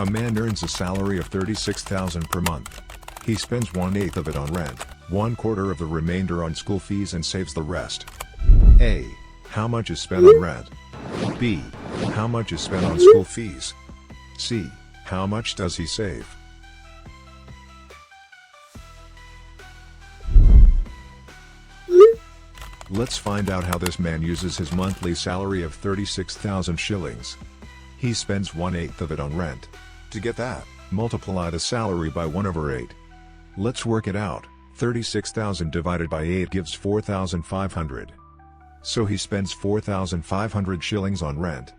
A man earns a salary of $36,000 per month. He spends 1/8 of it on rent, 1/4 of the remainder on school fees and saves the rest. A. How much is spent on rent? B. How much is spent on school fees? C. How much does he save? Let's find out how this man uses his monthly salary of 36,000 shillings. He spends 1/8 of it on rent. To get that, multiply the salary by 1/8. Let's work it out. 36,000 divided by 8 gives 4,500. So he spends 4,500 shillings on rent.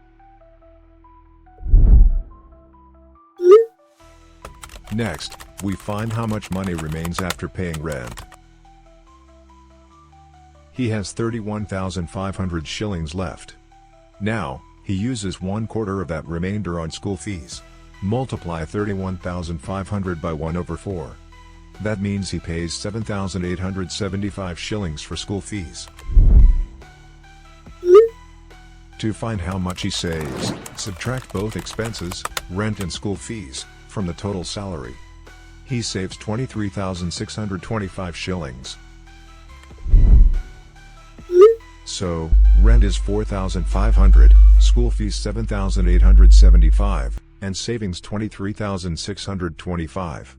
Next, we find how much money remains after paying rent. He has 31,500 shillings left. Now, he uses 1/4 of that remainder on school fees. Multiply 31,500 by 1/4. That means he pays 7,875 shillings for school fees. To find how much he saves, subtract both expenses, rent and school fees, from the total salary. He saves 23,625 shillings. So, rent is 4,500, school fees 7,875, and savings 23,625.